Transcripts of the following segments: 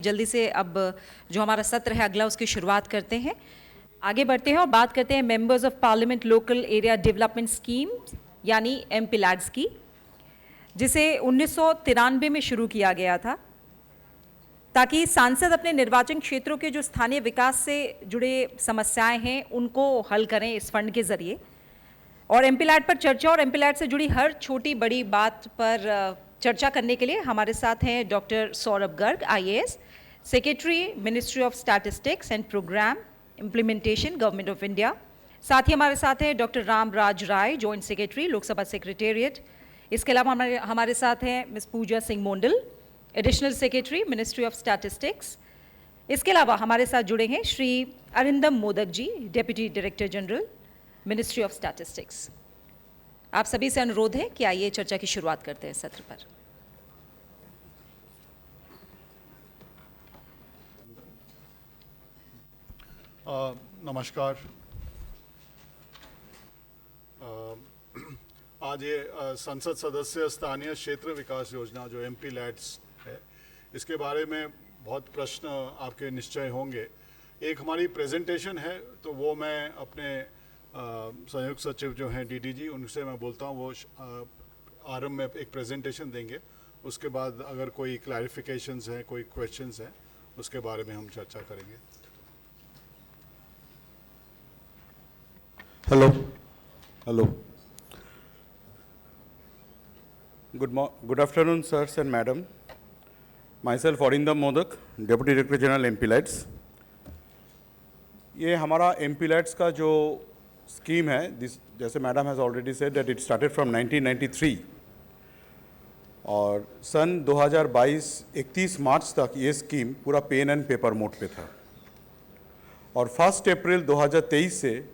जल्दी से अब जो हमारा सत्र है अगला उसकी शुरुआत करते हैं। आगे बढ़ते हैं और बात करते हैं members of parliament local area development scheme यानी एमपीलैड्स की, जिसे 1993 में शुरू किया गया था ताकि सांसद अपने निर्वाचन क्षेत्रों के जो स्थानीय विकास से जुड़े समस्याएं हैं उनको हल करें इस फंड के जरिए। और एमपीलैड पर चर्चा और एमपीलैड से जुड़ी हर छोटी बड़ी बात पर चर्चा करने के लिए हमारे साथ हैं doctor Saurabh Garg IAS, secretary ministry of statistics and programme implementation government of India. साथ ही हमारे साथ हैं doctor Ramraj Rai, joint secretary Lok Sabha secretariat. इसके अलावा हमारे साथ हैं miss Pooja Singh Mondal, additional secretary ministry of statistics. इसके अलावा हमारे साथ जुड़े हैं Shri Arindam Modak ji, deputy director general ministry of statistics. आप सभी से अनुरोध है कि आइए चर्चा की शुरुआत करते हैं सत्र पर। नमस्कार। आज ये संसद सदस्य स्थानीय क्षेत्र विकास योजना जो एमपीलैड्स है, इसके बारे में बहुत प्रश्न आपके निश्चय होंगे। एक हमारी प्रेजेंटेशन है तो वो मैं अपने संयुक्त सचिव जो हैं DDG उनसे मैं बोलता हूँ, वो आरंभ में एक प्रेजेंटेशन देंगे। उसके बाद अगर कोई क्लैरिफिकेशंस हैं, कोई क्वेश्चंस हैं, उसके बारे में हम चर्चा करेंगे। Hello. Good afternoon, sirs and madam. Myself Arindam Modak, Deputy Director General MPLADS. ये हमारा MPLADS का जो स्कीम है, जैसे madam has already said that it started from 1993 और सन 2022 31 मार्च तक ये स्कीम पूरा पेन एंड पेपर मोड पे था और 1 अप्रैल 2023 से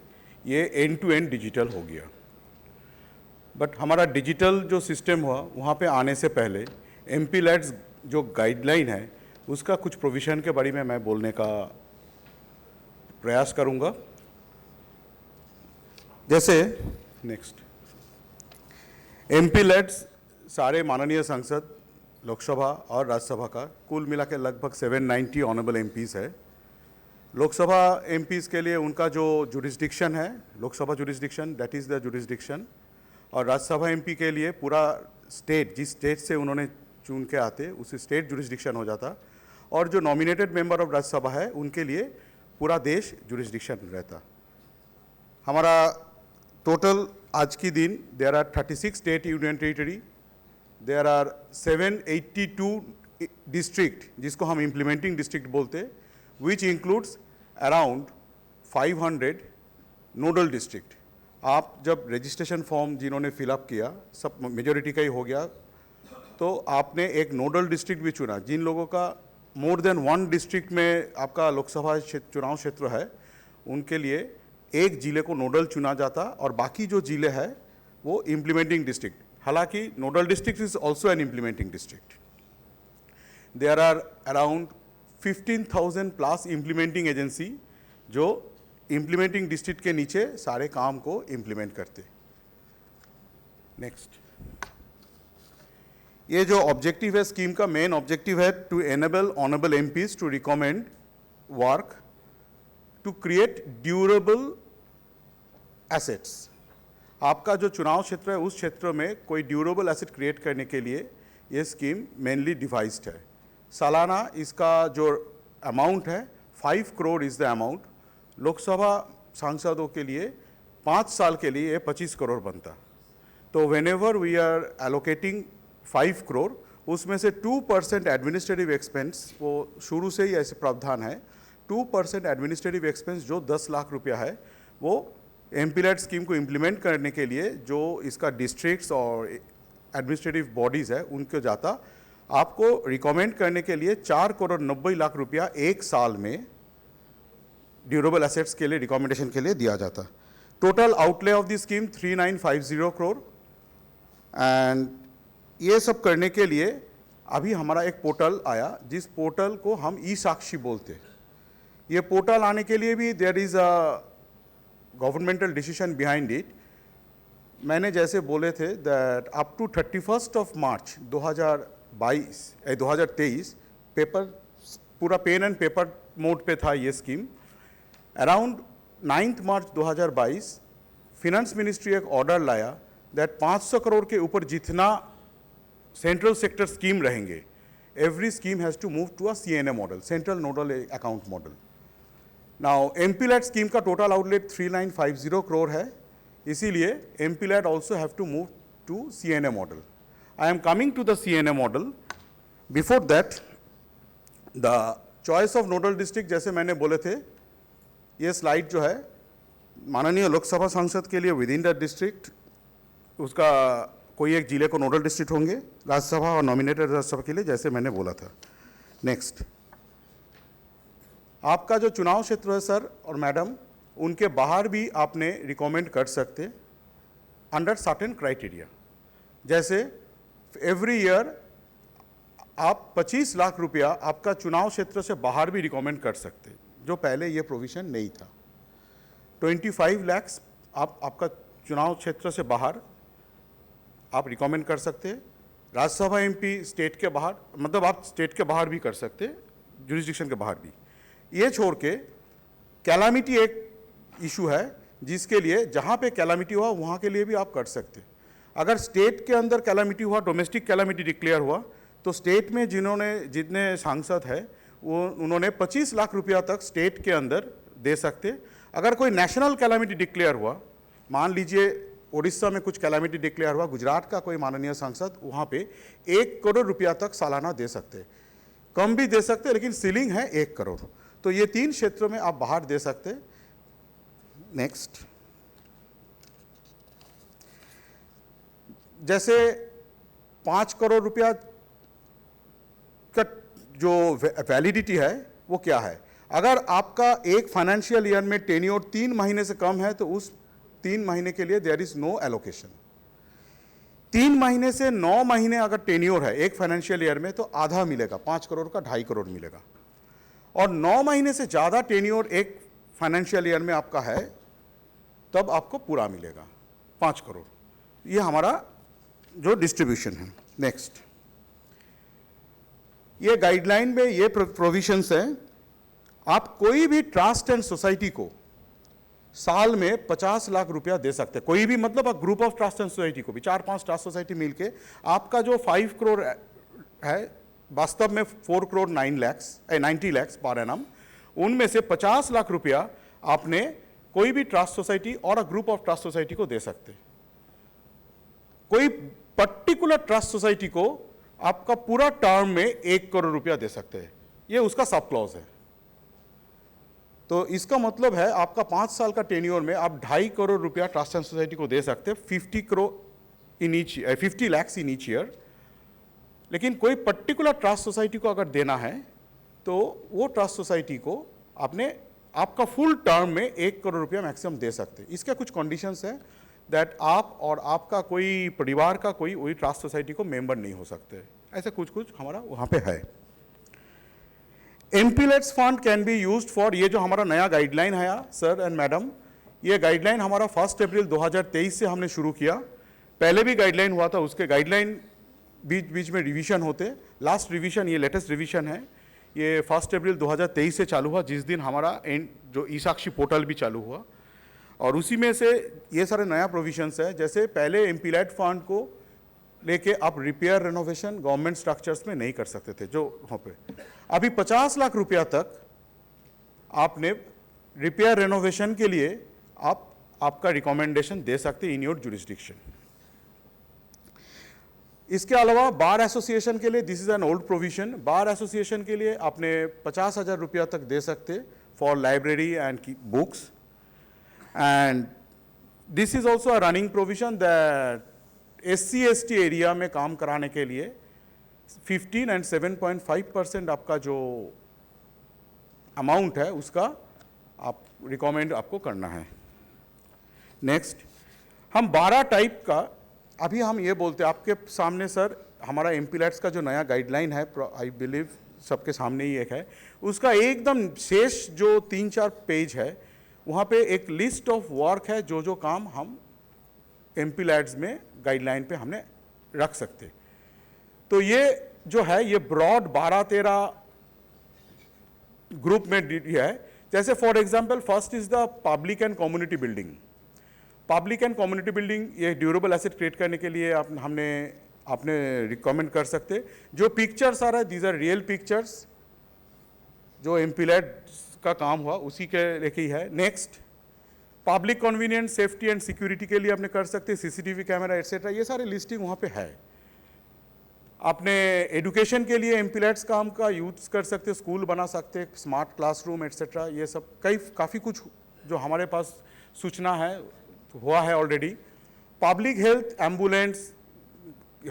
ये एंड टू एंड डिजिटल हो गया। बट हमारा डिजिटल जो सिस्टम हुआ वहाँ पे आने से पहले एमपीलैड्स जो गाइडलाइन है उसका कुछ प्रोविज़न के बारे में मैं बोलने का प्रयास करूँगा। जैसे नेक्स्ट, एमपीलैड्स सारे माननीय सांसद लोकसभा और राज्यसभा का कुल मिला के लगभग 790 ऑनरेबल MPs है। लोकसभा MPs के लिए उनका जो जुरिस्डिक्शन है, Lok Sabha jurisdiction that is the jurisdiction, और राज्यसभा MP के लिए पूरा स्टेट, जिस स्टेट से उन्होंने चुन के आते उस स्टेट जुरिस्डिक्शन हो जाता, और जो नॉमिनेटेड मेंबर ऑफ राज्यसभा है उनके लिए पूरा देश जुरिस्डिक्शन रहता। हमारा टोटल आज की दिन there are 36 state union territory, there are 782 district जिसको हम इम्प्लीमेंटिंग डिस्ट्रिक्ट बोलते, which includes around 500 nodal district. आप जब रजिस्ट्रेशन फॉर्म जिन्होंने फिलअप किया, सब मेजोरिटी का ही हो गया, तो आपने एक नोडल डिस्ट्रिक्ट भी चुना। जिन लोगों का मोर देन 1 डिस्ट्रिक्ट में आपका लोकसभा चुनाव क्षेत्र है उनके लिए एक जिले को नोडल चुना जाता और बाकी जो जिले हैं वो इम्प्लीमेंटिंग डिस्ट्रिक्ट। हालांकि nodal district is also an implementing district. There are around 15,000 plus implementing agency जो इम्प्लीमेंटिंग डिस्ट्रिक्ट के नीचे सारे काम को इम्प्लीमेंट करते। नेक्स्ट, ये जो ऑब्जेक्टिव है स्कीम का, मेन ऑब्जेक्टिव है to enable honourable MPs to recommend work to create durable assets. आपका जो चुनाव क्षेत्र है उस क्षेत्र में कोई ड्यूरेबल एसेट क्रिएट करने के लिए ये स्कीम मेनली डिवाइस्ड है। सालाना इसका जो अमाउंट है 5 crore is the amount. Lok Sabha सांसदों के लिए 5 साल के लिए 25 करोड़ बनता। तो whenever we are allocating 5 crore, उसमें से 2% एडमिनिस्ट्रेटिव एक्सपेंस, वो शुरू से ही ऐसे प्रावधान है, 2% एडमिनिस्ट्रेटिव एक्सपेंस जो 10 लाख रुपया है वो एमपीलैड स्कीम को इम्प्लीमेंट करने के लिए जो इसका डिस्ट्रिक्ट्स और एडमिनिस्ट्रेटिव बॉडीज़ है उनको जाता। आपको रिकमेंड करने के लिए 4 करोड़ 90 लाख रुपया एक साल में ड्यूरेबल एसेट्स के लिए रिकमेंडेशन के लिए दिया जाता। Total outlay of the scheme 3950 crore. And ये सब करने के लिए अभी हमारा एक पोर्टल आया जिस पोर्टल को हम ई-साक्षी बोलते। ये पोर्टल आने के लिए भी there is a governmental decision behind it. मैंने जैसे बोले थे that up to 31 March 2023 paper पूरा पेन एंड पेपर मोड पे था ये स्कीम। अराउंड 9 मार्च 2022 फिनेंस मिनिस्ट्री एक ऑर्डर लाया दैट 500 करोड़ के ऊपर जितना सेंट्रल सेक्टर स्कीम रहेंगे, every scheme has to move to a CNA model, central nodal account model. Now MPLAD scheme का टोटल आउटलेट 3950 करोड़ है, इसीलिए MPLAD also have to move to CNA model. I am coming to the CNA model. Before that, the choice of nodal district जैसे मैंने बोले थे, ये slide जो है माननीय लोकसभा सांसद के लिए विद इन द डिस्ट्रिक्ट उसका कोई एक जिले को नोडल डिस्ट्रिक्ट होंगे राज्यसभा और नॉमिनेटेड राज्यसभा के लिए, जैसे मैंने बोला था। नेक्स्ट, आपका जो चुनाव क्षेत्र है सर और मैडम, उनके बाहर भी आपने रिकमेंड कर सकते अंडर सर्टेन क्राइटेरिया। जैसे एवरी ईयर आप 25 लाख रुपया आपका चुनाव क्षेत्र से बाहर भी रिकमेंड कर सकते, जो पहले ये प्रोविज़न नहीं था। 25 लाख आपका चुनाव क्षेत्र से बाहर आप रिकमेंड कर सकते। राज्यसभा MP स्टेट के बाहर, मतलब आप स्टेट के बाहर भी कर सकते, जुरिस्डिक्शन के बाहर भी। ये छोड़ के कैलामिटी एक इशू है जिसके लिए जहाँ पे कैलामिटी हुआ वहाँ के लिए भी आप कर सकते। अगर स्टेट के अंदर कैलामिटी हुआ, डोमेस्टिक कैलामिटी डिक्लेयर हुआ, तो स्टेट में जितने सांसद है वो उन्होंने 25 लाख रुपया तक स्टेट के अंदर दे सकते। अगर कोई नेशनल कैलामिटी डिक्लेयर हुआ, मान लीजिए उड़ीसा में कुछ कैलामिटी डिक्लेयर हुआ, गुजरात का कोई माननीय सांसद, वहाँ पे 1 करोड़ रुपया तक सालाना दे सकते, कम भी दे सकते, लेकिन सीलिंग है 1 करोड़। तो ये 3 क्षेत्रों में आप बाहर दे सकते। नेक्स्ट, जैसे 5 करोड़ रुपया का जो वैलिडिटी है वो क्या है, अगर आपका एक फाइनेंशियल ईयर में टेन्योर 3 महीने से कम है तो उस 3 महीने के लिए देयर इज नो एलोकेशन। 3 महीने से 9 महीने अगर टेन्योर है एक फाइनेंशियल ईयर में तो आधा मिलेगा, 5 करोड़ का 2.5 करोड़ मिलेगा। और 9 महीने से ज़्यादा टेन्योर एक फाइनेंशियल ईयर में आपका है तब आपको पूरा मिलेगा 5 करोड़। ये हमारा जो डिस्ट्रीब्यूशन है। नेक्स्ट, ये गाइडलाइन में ये प्रोविजंस है, आप कोई भी ट्रस्ट एंड सोसाइटी को साल में 50 लाख रुपया दे सकते हैं। कोई भी मतलब group of trust and society को भी, 4-5 ट्रस्ट सोसाइटी मिलके आपका जो 5 करोड़ है वास्तव में 4 करोड़ 90 लाख पर एनम, उनमें से 50 लाख रुपया आपने कोई भी ट्रस्ट सोसाइटी और ग्रुप ऑफ ट्रस्ट सोसाइटी को दे सकते। कोई पर्टिकुलर ट्रस्ट सोसाइटी को आपका पूरा टर्म में 1 करोड़ रुपया दे सकते हैं, ये उसका सब क्लॉज है। तो इसका मतलब है आपका 5 साल का टेन्योर में आप 2.5 करोड़ रुपया ट्रस्ट एंड सोसाइटी को दे सकते हैं, 50 लाख इन ईच ईयर। लेकिन कोई पर्टिकुलर ट्रस्ट सोसाइटी को अगर देना है तो वो ट्रस्ट सोसाइटी को आपका फुल टर्म में 1 करोड़ रुपया मैक्सिमम दे सकते हैं। इसके कुछ कंडीशंस है दैट आप और आपका कोई परिवार का कोई वही ट्रस्ट सोसाइटी को मेंबर नहीं हो सकते, ऐसे कुछ हमारा वहाँ पे है। MPLADS fund can be used for, ये जो हमारा नया गाइडलाइन है सर एंड मैडम, ये गाइडलाइन हमारा 1 अप्रैल 2023 से हमने शुरू किया। पहले भी गाइडलाइन हुआ था, उसके गाइडलाइन बीच में रिवीजन होते। लास्ट रिवीजन, ये लेटेस्ट रिवीजन है, ये 1 अप्रैल 2023 से चालू हुआ, जिस दिन हमारा जो ई-साक्षी पोर्टल भी चालू हुआ। और उसी में से ये सारे नया प्रोविजंस है। जैसे पहले MPLAD फंड को लेके आप रिपेयर रेनोवेशन गवर्नमेंट स्ट्रक्चर्स में नहीं कर सकते थे, जो वहाँ पे अभी 50 लाख रुपया तक आपने रिपेयर रेनोवेशन के लिए आपका रिकमेंडेशन दे सकते इन योर जुरिस्डिक्शन। इसके अलावा बार एसोसिएशन के लिए, this is an old provision, bar association के लिए आपने 50,000 रुपया तक दे सकते for library and books. And this is also a running provision that SC/ST area में काम कराने के लिए 15 and 7.5% आपका जो अमाउंट है उसका आप रिकमेंड आपको करना है। नेक्स्ट, हम 12 टाइप का, अभी हम ये बोलते हैं आपके सामने सर, हमारा MPLADS का जो नया गाइडलाइन है, आई बिलीव सबके सामने ही एक है, उसका एकदम शेष जो 3-4 पेज है वहाँ पे एक लिस्ट ऑफ वर्क है, जो काम हम MPLADS में गाइडलाइन पे हमने रख सकते। तो ये जो है ये ब्रॉड 12-13 ग्रुप में दिया है। जैसे for example first is the public and community building. Public and community building ये ड्यूरेबल एसेट क्रिएट करने के लिए आपने रिकमेंड कर सकते। जो पिक्चर्स आ रहा है दीज आर रियल पिक्चर्स, जो एमपीलैड का काम हुआ उसी के लेके ही है। Next public convenience, safety and security के लिए आपने कर सकते, सीसीटीवी कैमरा एटसेट्रा, ये सारे लिस्टिंग वहाँ पे है। आपने एजुकेशन के लिए एमपीलैड्स काम का यूज कर सकते, स्कूल बना सकते, स्मार्ट क्लासरूम एटसेट्रा, ये सब काफ़ी कुछ जो हमारे पास सूचना है हुआ है already. Public health, ambulance,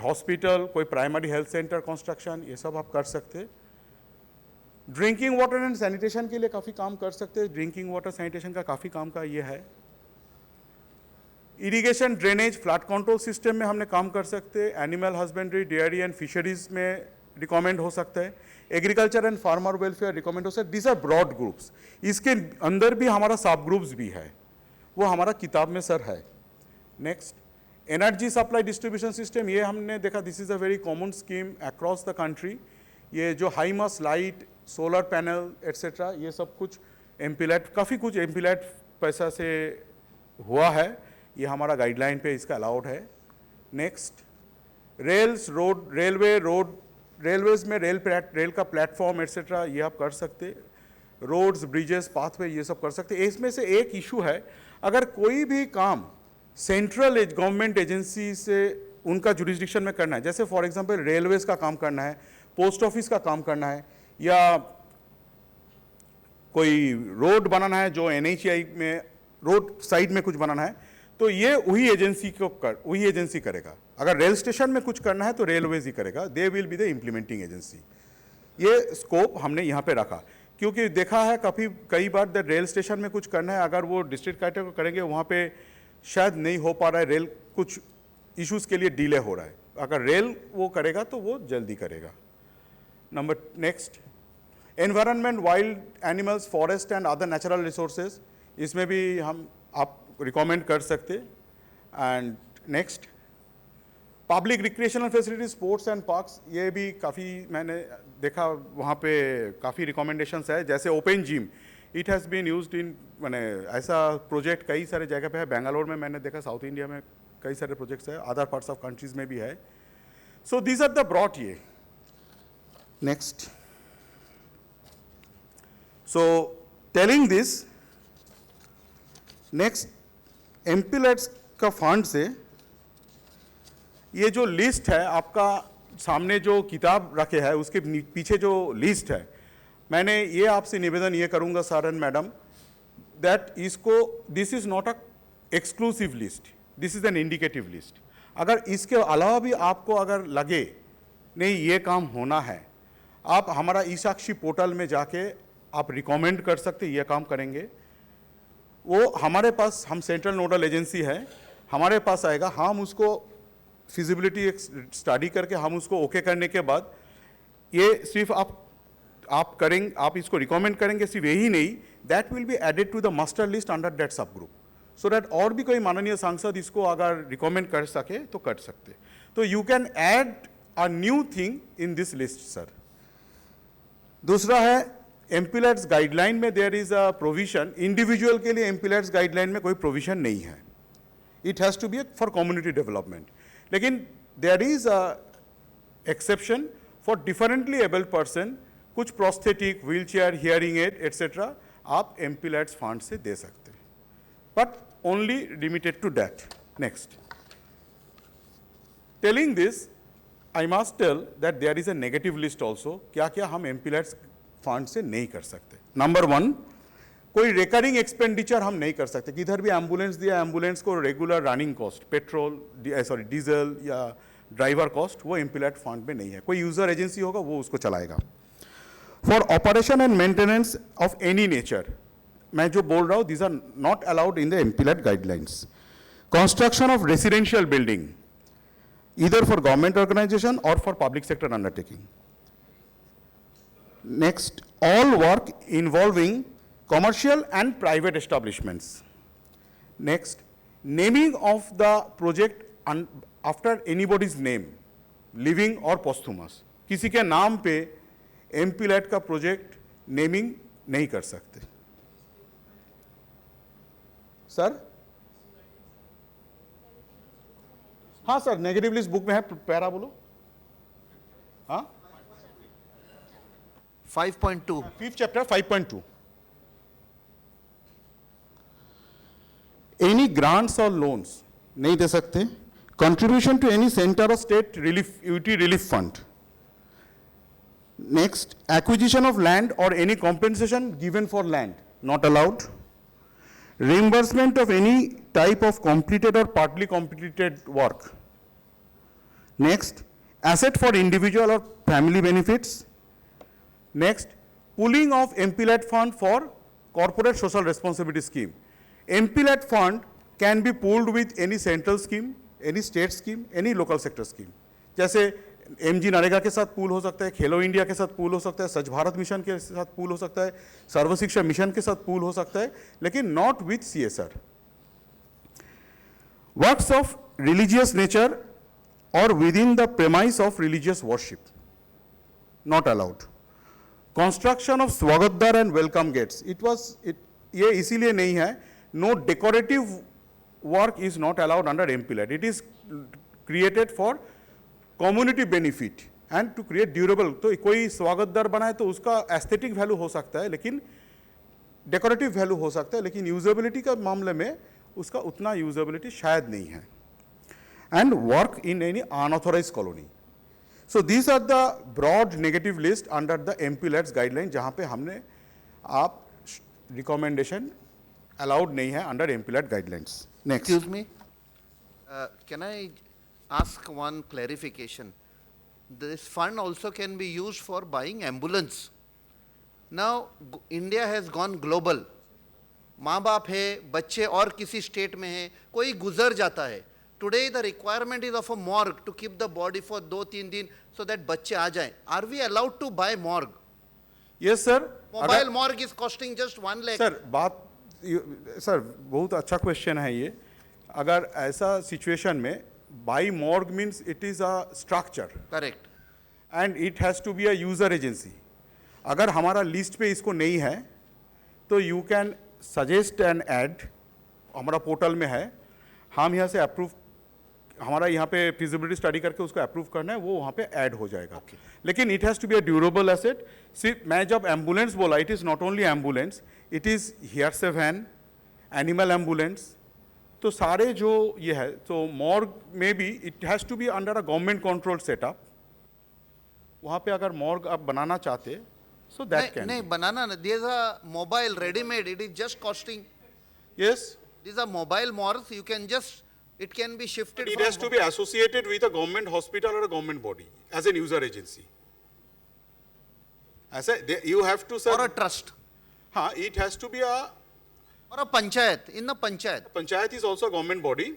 hospital, कोई प्राइमरी हेल्थ सेंटर कंस्ट्रक्शन, ये सब आप कर सकते। ड्रिंकिंग वाटर एंड सैनिटेशन के लिए काफ़ी काम कर सकते, ड्रिंकिंग वाटर सैनिटेशन का काफ़ी काम का ये है। Irrigation, drainage, flood control system में हमने काम कर सकते, animal husbandry, dairy and fisheries में रिकमेंड हो सकता है, agriculture and farmer welfare recommend हो सकता है। This are broad groups. इसके अंदर भी हमारा सब ग्रुप्स भी है, वो हमारा किताब में सर है। Next energy supply distribution system, ये हमने देखा this is a very common scheme across the country. ये जो हाई मास लाइट, सोलर पैनल एट्सेट्रा, ये सब कुछ एमपीलैड, काफ़ी कुछ एमपीलैड पैसा से हुआ है, ये हमारा गाइडलाइन पे इसका अलाउड है। नेक्स्ट रेल्स, रोड, रेलवेज में रेल का प्लेटफॉर्म एट्सेट्रा, ये आप कर सकते। रोड्स, ब्रिजेस, पाथवे, ये सब कर सकते। इसमें से एक इशू है, अगर कोई भी काम सेंट्रल गवर्नमेंट एजेंसी से उनका जुरिस्डिक्शन में करना है, जैसे फॉर एग्जांपल रेलवेज का काम करना है, पोस्ट ऑफिस का काम करना है, या कोई रोड बनाना है जो एनएचएआई में रोड साइड में कुछ बनाना है, तो ये वही एजेंसी करेगा। अगर रेल स्टेशन में कुछ करना है तो रेलवेज ही करेगा, they will be the implementing agency. ये स्कोप हमने यहाँ पे रखा, क्योंकि देखा है कई बार द रेल स्टेशन में कुछ करना है, अगर वो डिस्ट्रिक्ट कलेक्टर को करेंगे वहाँ पे शायद नहीं हो पा रहा है, रेल कुछ इश्यूज़ के लिए डिले हो रहा है। अगर रेल वो करेगा तो वो जल्दी करेगा। Next environment, wild animals, forest and other natural resources, इसमें भी आप रिकमेंड कर सकते। And next public recreational facilities, sports and parks, ये भी काफ़ी मैंने देखा वहाँ पे काफ़ी रिकमेंडेशंस है। जैसे open gym, it has been used in, मैंने ऐसा प्रोजेक्ट कई सारे जगह पे है। बेंगलोर में मैंने देखा, साउथ इंडिया में कई सारे प्रोजेक्ट्स है, अदर पार्ट्स ऑफ कंट्रीज में भी है। So these are the broad ये। Next, so telling this, next MPLADS का फंड से ये जो लिस्ट है आपका सामने, जो किताब रखे है उसके पीछे जो लिस्ट है, मैंने ये आपसे निवेदन ये करूंगा सर एंड मैडम, दैट इसको, this is not a exclusive list, this is an indicative list. अगर इसके अलावा भी आपको अगर लगे नहीं ये काम होना है, आप हमारा ई साक्षी पोर्टल में जाके आप रिकमेंड कर सकते, ये काम करेंगे। वो हमारे पास, हम सेंट्रल नोडल एजेंसी है, हमारे पास आएगा, हम उसको फिजिबिलिटी स्टडी करके हम उसको ओके करने के बाद, ये सिर्फ आप करेंगे, आप इसको रिकमेंड करेंगे, सिर्फ यही नहीं, that will be added to the master list under that sub group, so that और भी कोई माननीय सांसद इसको अगर रिकमेंड कर सके तो कर सकते। तो you can add a new thing in this list sir. दूसरा है एमपीलैड्स गाइडलाइन में there is a provision, individual के लिए एमपीलैड्स गाइडलाइन में कोई प्रोविजन नहीं है, it has to be for community development. लेकिन there is a exception for differently abled person, कुछ prosthetic, wheel chair, hearing aid etcetera आप एमपीलैड्स फंड से दे सकते हैं, but only limited to that. Next, telling this I must tell that there is a negative list also, क्या क्या हम एमपीलैड्स fund से नहीं कर सकते। नंबर 1, कोई रिकरिंग एक्सपेंडिचर हम नहीं कर सकते। किधर भी एम्बुलेंस दिया, एम्बुलेंस को regular running cost, petrol diesel या ड्राइवर कॉस्ट, वो एमपीलैड फंड में नहीं है। कोई यूजर एजेंसी होगा वो उसको चलाएगा। For operation and maintenance of any nature, मैं जो बोल रहा हूँ, these are not allowed in the MPLAD guidelines. Construction of residential building, either for government organization or for public sector undertaking. Next, all work involving commercial and private establishments. Next, naming of the project after anybody's name, living or posthumous. किसी के नाम पे MPLAD का project naming नहीं कर सकते। Sir हाँ sir, negative list book में है, पैरा बोलो। हाँ 5.2 5th chapter 5.2 एनी ग्रांट्स और लोन्स नहीं दे सकते। कंट्रीब्यूशन टू एनी सेंटर और state relief UT relief fund. Next, acquisition of land और any compensation given for land not allowed. reimbursement of any type of completed or partly completed work. Next, asset for individual or family benefits. Next, pooling of MPLAD fund for corporate social responsibility scheme. MPLAD fund can be pooled with any central scheme, any state scheme, any local sector scheme. जैसे MG NREGA के साथ pool हो सकता है, खेलो India के साथ pool हो सकता है, स्वच्छ भारत मिशन के साथ पूल हो सकता है, सर्व शिक्षा मिशन के साथ पूल हो सकता है, लेकिन not with CSR। Works of religious nature और within the premises of religious worship not allowed. Construction of स्वागतद्वार एंड वेलकम गेट्स, ये इसीलिए नहीं है, no decorative work is not allowed under MPLAD। It is created for community benefit and to create durable. तो कोई स्वागतदार बनाए तो उसका एस्थेटिक वैल्यू हो सकता है, लेकिन डेकोरेटिव वैल्यू हो सकता है, लेकिन यूजेबिलिटी का मामले में उसका उतना यूजेबिलिटी शायद नहीं है। And work in any unauthorise colony. So these are the broad negative list under the MPLADS guideline, जहाँ पे हमने आप रिकमेंडेशन अलाउड नहीं है under MPLAD guidelines. Next, Excuse me, can I ask one clarification? This fund also can be used for buying ambulance. Now India has gone global. माँ बाप है, बच्चे और किसी स्टेट में है, कोई गुजर जाता है, today the requirement is of a morgue to keep the body for 2-3 दिन so that बच्चे आ जाएं. Are we allowed to buy morgue? Yes sir. Mobile morgue is costing just 1 lakh. Sir बहुत अच्छा क्वेश्चन है ये। अगर ऐसा सिचुएशन में by morgue means it is a structure Correct. And it has to be a user agency. अगर हमारा list पे इसको नहीं है तो you can suggest an add, हमारा पोर्टल में है, हम यहाँ से अप्रूव, हमारा यहाँ पे फिजिबिलिटी स्टडी करके उसको अप्रूव करना है, वो वहाँ पे ऐड हो जाएगा। लेकिन it has to be a durable asset. सिर्फ मैं जब एम्बुलेंस बोला, it is not only ambulance, it is hearse van, animal ambulance, तो सारे जो ये है, तो मॉर्ग में भी it has to be under a government control setup. वहाँ पे अगर मॉर्ग आप बनाना चाहते सो दैट कैन नहीं बनाना ना, these are mobile ready-made, it is just costing. Yes, These are mobile morgues, you can just, it can be shifted it from has to be associated with a government hospital or a government body as an user agency. ऐसा you have to or a sir, trust हाँ, it has to be a or a panchayat, in the panchayat. panchayat is also a government body,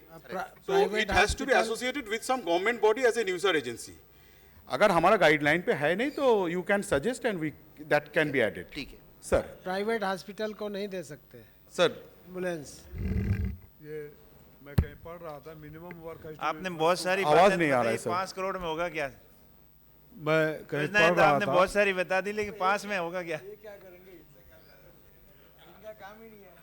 so it has to be associated with some government body as a user agency. अगर हमारा guideline पे है नहीं तो you can suggest and we that can be added. ठीक है। Sir private hospital को नहीं दे सकते सर एम्बुलेंस। ये मैं कहीं पढ़ रहा था, मिनिमम वर्क आपने बहुत सारी आवाज बातें नहीं आ रहा है बताई, सर। 5 करोड़ में होगा क्या? मैं कहीं योजना पढ़ तो रहा आपने था, बहुत सारी बता दी, लेकिन 5 में होगा क्या?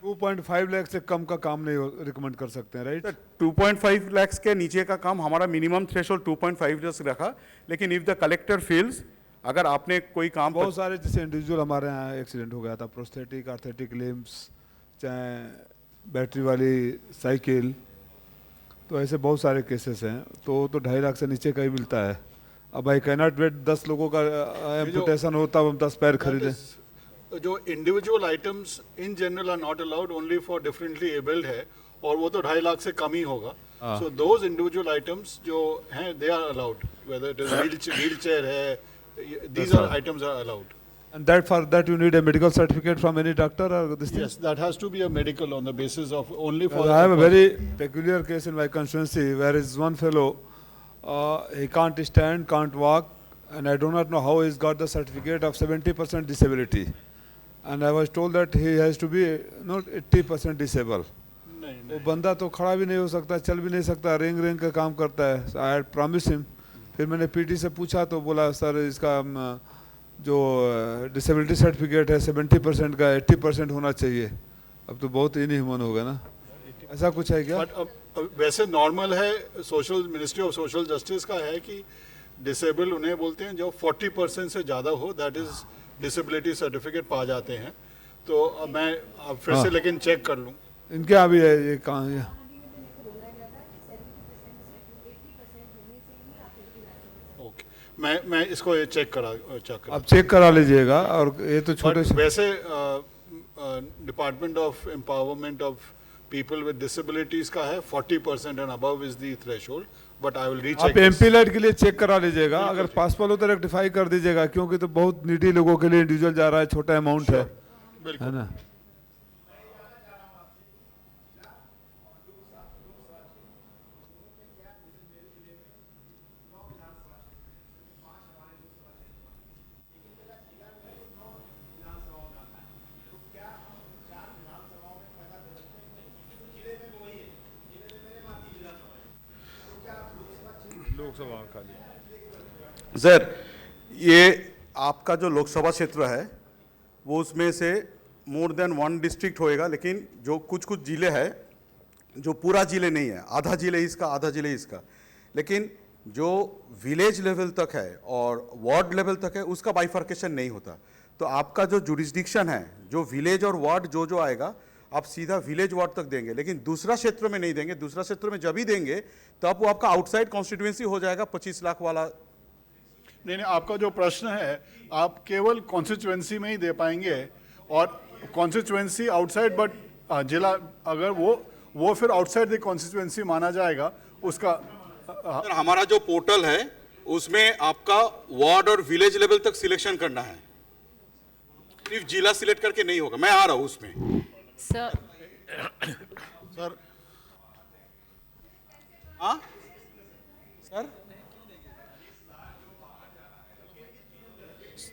2.5 लाख से कम का काम नहीं रिकमेंड कर सकते हैं, राइट? 2.5 lakhs के नीचे का काम हमारा मिनिमम थ्रेशोल्ड 2.5 lakhs रखा, लेकिन इफ द कलेक्टर फील्स, अगर आपने कोई काम बहुत सारे जैसे इंडिविजुअल हमारे यहाँ एक्सीडेंट हो गया था, प्रोस्थेटिक आर्थेटिक लिम्स, चाहे बैटरी वाली साइकिल, तो ऐसे बहुत सारे केसेस हैं, तो 2.5 लाख से नीचे का ही मिलता है। अब आई कैनॉट वेट 10 लोगों का एम्पुटेशन हो तब हम 10 पैर खरीदें। जो individual items in general R not allowed, only for differently abled है, और वो तो 2.5 लाख से कम ही होगा। सो दोज इंडिविजुअल आइटम्स जो हैं they are allowed, whether it is wheel chair है, these are items are allowed. And that for that you need a medical certificate from any doctor or this thing? Yes, that has to be a medical on the basis of only for. I have a very peculiar case in my constituency where is one fellow, he can't stand, can't walk, and I do not know how he's got the certificate of 70% disability. And I was told that he has to be not 80% disabled. वो बंदा तो खड़ा भी नहीं हो सकता, चल भी नहीं सकता, रेंग रेंग का काम करता है। I had promised him. फिर मैंने पीटी से पूछा तो बोला सर इसका जो डिसेबिलिटी सर्टिफिकेट है 70% का 80% होना चाहिए। अब तो बहुत इनह्यूमन हो गया ना, ऐसा कुछ है क्या? बट अब वैसे नॉर्मल है, social ministry of social justice का है कि डिसेबल उन्हें बोलते हैं जो 40% से ज़्यादा हो, दैट इज़ डिसेबिलिटी सर्टिफिकेट पा जाते हैं। तो अब मैं अब फिर से लेकिन चेक कर लूँ। इनके यहाँ भी है ये कहाँ है? ओके, मैं इसको ये चेक करा आप चेक करा लीजिएगा। और ये तो छोटे बट से वैसे department of empowerment of people with disabilities का है 40% and above is the threshold, but I will आप रीचेक। एमपी लाइट के लिए चेक करा लीजिएगा। अगर पॉसिबल हो तो रेक्टिफाई कर दीजिएगा, क्योंकि तो बहुत नीडी लोगों के लिए इंडिविजुअल जा रहा है, छोटा अमाउंट है ना। लोकसभा खाली सर, ये आपका जो लोकसभा क्षेत्र है वो उसमें से मोर देन 1 डिस्ट्रिक्ट होएगा, लेकिन जो कुछ कुछ जिले हैं जो पूरा जिले नहीं है, आधा जिले इसका आधा जिले इसका, लेकिन जो विलेज लेवल तक है और वार्ड लेवल तक है उसका बाइफर्केशन नहीं होता। तो आपका जो जुरिस्डिक्शन है, जो विलेज और वार्ड जो आएगा आप सीधा विलेज वार्ड तक देंगे, लेकिन दूसरा क्षेत्र में नहीं देंगे। दूसरा क्षेत्र में जब ही देंगे तब वो आपका आउटसाइड कॉन्स्टिट्यूएंसी हो जाएगा 25 लाख वाला। नहीं, आपका जो प्रश्न है आप केवल कॉन्स्टिट्यूएंसी में ही दे पाएंगे, और कॉन्स्टिट्यूएंसी आउटसाइड, बट जिला अगर वो फिर आउटसाइड द कॉन्स्टिट्यूएंसी माना जाएगा उसका। सर, हमारा जो पोर्टल है उसमें आपका वार्ड और विलेज लेवल तक सिलेक्शन करना है, सिर्फ जिला सिलेक्ट करके नहीं होगा। मैं आ रहा हूं उसमें सर। सर हाँ सर,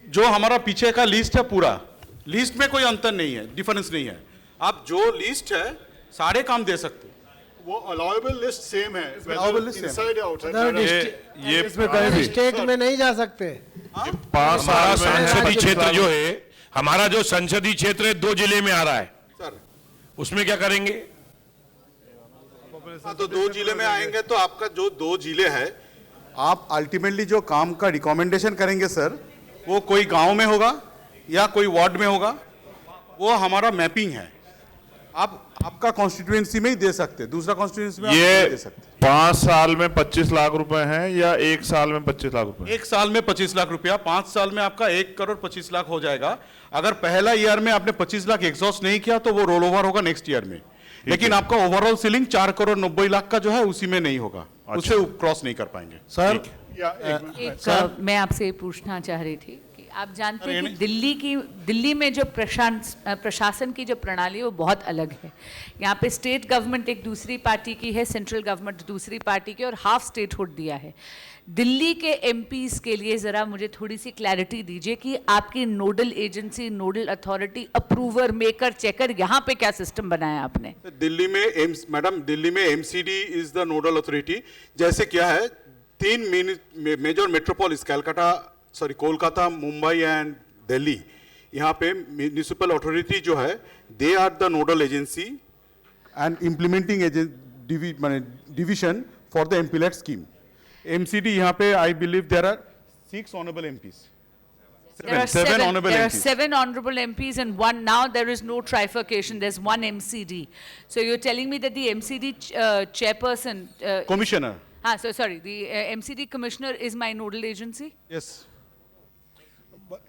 जो हमारा पीछे का लिस्ट है पूरा लिस्ट में कोई अंतर नहीं है, डिफरेंस नहीं है। आप जो लिस्ट है सारे काम दे सकते हैं। वो अलाउएबल लिस्ट सेम है, allowable list same इनसाइड या अदर आउटसाइड। ये इसमें कहीं भी स्टेट में नहीं जा सकते। हमारा संसदीय क्षेत्र जो है, हमारा जो संसदीय क्षेत्र है 2 जिले में आ रहा है, सर उसमें क्या करेंगे? तो 2 जिले में आएंगे तो आपका जो 2 जिले है, आप अल्टीमेटली जो काम का रिकमेंडेशन करेंगे सर, वो कोई गांव में होगा या कोई वार्ड में होगा, वो हमारा मैपिंग है। आप आपका कॉन्स्टिट्यूएंसी में ही दे सकते, दूसरा कॉन्स्टिट्यूएंसी में आप नहीं दे ये सकते। 5 साल में 25 लाख रुपए हैं या 1 साल में 25 लाख रुपए? 1 साल में 25 लाख रुपया, 5 साल में आपका 1 करोड़ 25 लाख हो जाएगा। अगर पहला ईयर में आपने 25 लाख एग्जॉस्ट नहीं किया तो वो रोल ओवर होगा नेक्स्ट ईयर में, लेकिन आपका ओवरऑल सीलिंग 4 करोड़ 90 लाख का जो है उसी में नहीं होगा, उससे क्रॉस नहीं कर पाएंगे। सर, एक मैं आपसे ये पूछना चाह रही थी कि आप जानते हैं कि दिल्ली में जो प्रशासन की जो प्रणाली है वो बहुत अलग है। यहाँ पे स्टेट गवर्नमेंट एक दूसरी पार्टी की है, सेंट्रल गवर्नमेंट दूसरी पार्टी की, और हाफ स्टेटहुड दिया है। दिल्ली के एमपीज के लिए ज़रा मुझे थोड़ी सी क्लैरिटी दीजिए कि आपकी nodal agency, nodal authority, approver, maker, checker, यहाँ पे क्या सिस्टम बनाया आपने? दिल्ली में मैडम, दिल्ली में MCD is the nodal authority. जैसे क्या है, 3 major metropolis, Kolkata, Mumbai and Delhi, यहाँ पे म्यूनिसिपल अथॉरिटी जो है they are the nodal agency and implementing division for the MPLAD scheme. MCD यहाँ पे I believe there are 6 honourable MPs. There are seven honorable MPs and one. Now there is no trifurcation. There's one MCD. So you're telling me that the MCD chairperson, Commissioner. sorry, the MCD commissioner is my nodal agency? Yes. But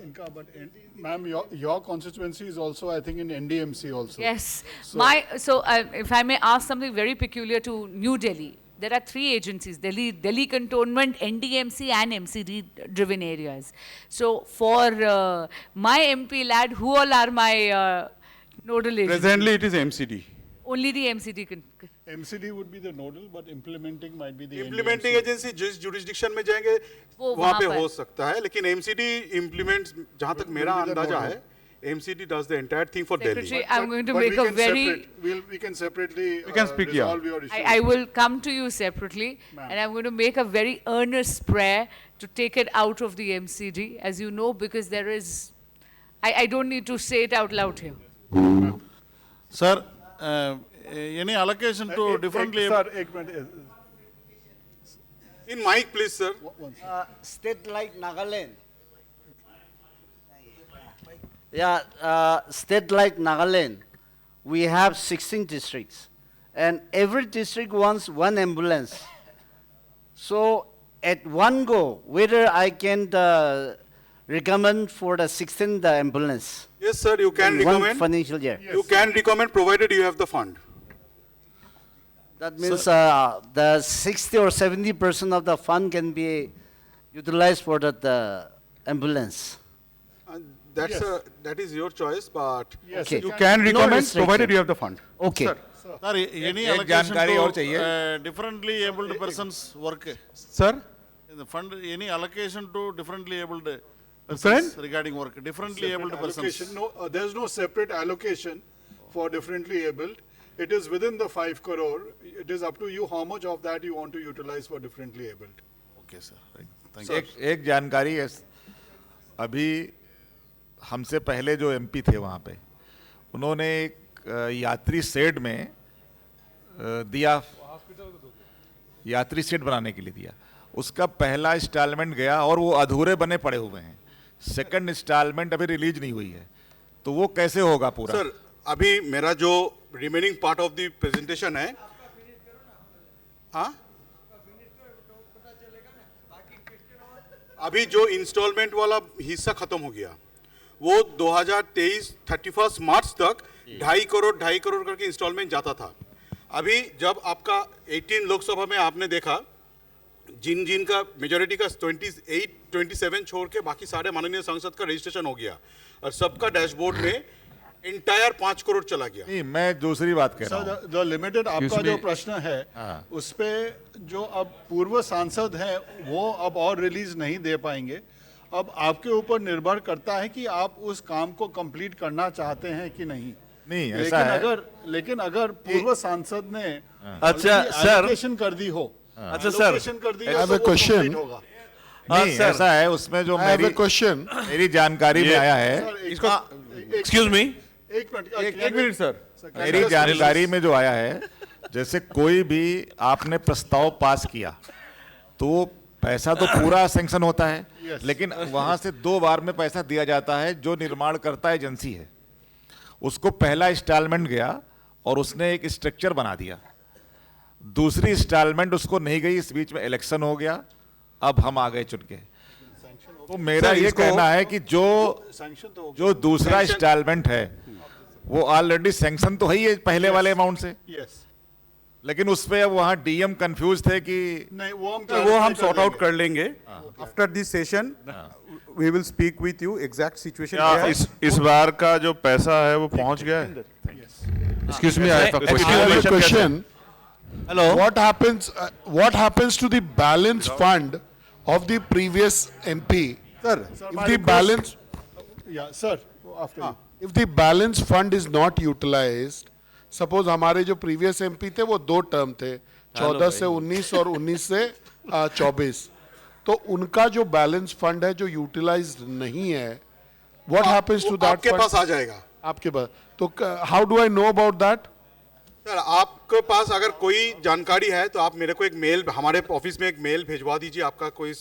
ma'am, your constituency is also, I think, in NDMC also. Yes. If I may ask something very peculiar to New Delhi, there are 3 agencies: Delhi Cantonment, NDMC, and MCD-driven areas. So for my MP lad, who all are my nodal agencies? Presently, it is MCD. Only the MCD can. MCD would be the nodal, but implementing might be the implementing NDMC. Agency जिस jurisdiction में जाएंगे वो वहाँ पे वहाँ पर। हो सकता है, लेकिन एमसीडी इम्प्लीमेंट, जहाँ तक मेरा will be the अंदाजा nodal. है, MCD does the entire thing for Delhi. Secretary, I'm going to But make we a can very, separate- we can separately We can speak, yeah. resolve your issue. I will come to you separately, and I'm going to make a very earnest prayer to take it out of the MCD, as you know, because there is, I don't need to say it out loud here. Sir, any allocation to differently Sir, एक minute. In mic, please, sir. State like Nagaland. State like Nagaland, we have 16 districts, and every district wants one ambulance. So at one go, whether I can recommend for the 16th ambulance Yes, sir, you can in one recommend. financial year. You can recommend provided you have the fund. That means the 60 or 70% of the fund can be utilized for the ambulance. That's Yes. that is your choice, but Yes, Okay. you you can No recommend restriction. provided you have the fund. Okay. Sir. Sir, any एक allocation जानकारी और to चाहिए। differently abled persons work? Sir, In the fund, any allocation to differently abled Friend? persons regarding work? Differently abled persons. allocation, no, there's no separate allocation for differently abled. It is within the 5 crore. It is up to you how much of that you want to utilize for differently abled. Okay, sir. Right. Thank you. एक जानकारी है, अभी हमसे पहले जो MP थे वहाँ पे, उन्होंने एक यात्री शेड में दिया, यात्री शेड बनाने के लिए दिया। उसका पहला इंस्टॉलमेंट गया और वो अधूरे बने पड़े हुए हैं। सेकंड इंस्टॉलमेंट अभी रिलीज नहीं हुई है, तो वो कैसे होगा पूरा? सर, अभी मेरा जो remaining part of the presentation है, हाँ, अभी जो इंस्टॉलमेंट वाला हिस्सा खत्म हो गया, वो 2023 31 मार्च तक 2.5 करोड़ करके इंस्टॉलमेंट जाता था। अभी जब आपका 18 लोकसभा में आपने देखा, जिन जिन का मेजोरिटी का 27 छोड़ के बाकी सारे माननीय सांसद का रजिस्ट्रेशन हो गया और सबका डैशबोर्ड में इंटायर 5 करोड़ चला गया। नहीं, मैं दूसरी बात कह रहा हूँ। सर, जो लिमिटेड आपका जो प्रश्न है, हाँ। उस पे जो अब पूर्व सांसद हैं वो अब और रिलीज नहीं दे पाएंगे। अब आपके ऊपर निर्भर करता है कि आप उस काम को कंप्लीट करना चाहते हैं कि नहीं। नहीं, ऐसा है। लेकिन अगर पूर्व सांसद ने अच्छा, सर। allocation कर दी हो, अच्छा, सर। allocation कर दी हो, I have तो a वो question. complete होगा। नहीं, सर। ऐसा है, उसमें जो I have a मेरी question. मेरी जानकारी में आया है, सर, इसको एक्सक्यूज मी एक मिनट, एक मिनट सर। मेरी जानकारी में जो आया है, जैसे कोई भी आपने प्रस्ताव पास किया तो वो पैसा तो पूरा सैंक्शन होता है, लेकिन वहां से 2 बार में पैसा दिया जाता है। जो निर्माण करता एजेंसी है, उसको पहला इंस्टॉलमेंट गया और उसने एक स्ट्रक्चर बना दिया, दूसरी इंस्टॉलमेंट उसको नहीं गई, इस बीच में इलेक्शन हो गया, अब हम आ गए चुन के। तो मेरा सर, ये इसको- कहना है कि सैंक्शन तो हो जो दूसरा Sanction- इंस्टॉलमेंट है वो ऑलरेडी सैंक्शन तो है ही है पहले वाले अमाउंट से, यस, लेकिन उस पे अब वहाँ डीएम कंफ्यूज थे कि नहीं वो हम वो हम सॉर्ट आउट लेंगे। कर लेंगे। After this session we will speak with you exact situation क्या क्या है। इस बार का जो पैसा है वो पहुंच गया है? Excuse me, I have a I question. have a question. Hello. What happens to the balance fund of the previous MP? Sir, If the balance, या sir, after you. if the balance fund is not utilized, suppose हमारे जो previous MP थे वो 2 term थे, 14 से 19 और 19 से 24, तो उनका जो बैलेंस फंड है जो यूटिलाइज्ड नहीं है, what happens to that आपके fund? पास आ जाएगा। आपके पास, तो how do I know about that? Sir, आपके पास अगर कोई जानकारी है तो आप मेरे को एक मेल, हमारे ऑफिस में एक मेल भेजवा दीजिए, आपका कोई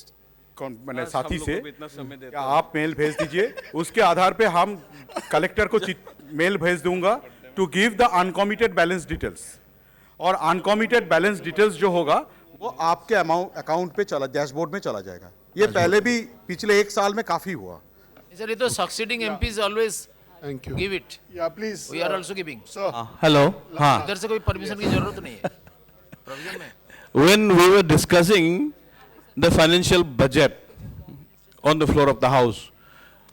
कौन मैंने साथी से, या आप मेल भेज दीजिए, उसके आधार पे हम कलेक्टर को मेल भेज दूंगा to give the uncommitted balance details, और अनकॉमिटेड बैलेंस डिटेल्स जो होगा वो आपके अकाउंट पे चला, डैशबोर्ड में चला जाएगा। ये पहले भी पिछले 1 साल में काफी हुआ। Sir, ये तो succeeding MPs always Thank you. give it. या please, We are also giving. Hello. हाँ. इधर से कोई परमिशन की जरूरत नहीं है provision में। When we were discussing the financial budget on the floor of the house,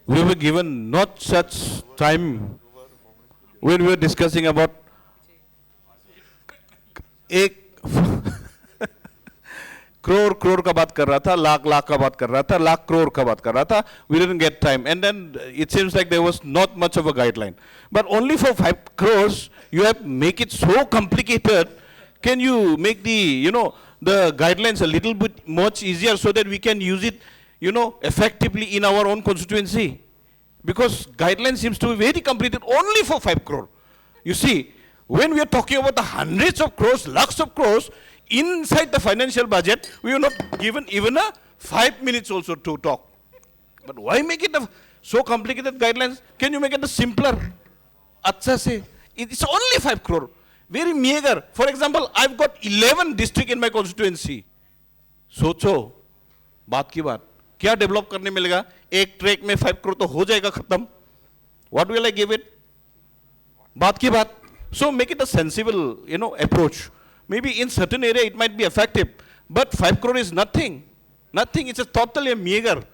we were given not such time when we were discussing about crore का बात कर रहा था, लाख का बात कर रहा था, लाख करोड़ का बात कर रहा था. We didn't get time, and then it seems like there was not much of a guideline. But only for 5 crores, you have make it so complicated. Can you make the the guidelines a little bit much easier so that we can use it, effectively in our own constituency? Because guidelines seems to be very complicated only for 5 crore. You see, when we are talking about the hundreds of crores, lakhs of crores, inside the financial budget, we are not given even a 5 minutes also to talk. But why make it so complicated guidelines? Can you make it simpler? Acha se, it's only 5 crore. Very meager. For example, I've got 11 districts in my constituency. सोचो, बात की बात, क्या develop करने मिलेगा? एक track में 5 करोड़ तो हो जाएगा खत्म. What will I give it? बात की बात. So make it a sensible, approach. Maybe in certain area it might be effective, but 5 crore is nothing. Nothing. It's a totally meager.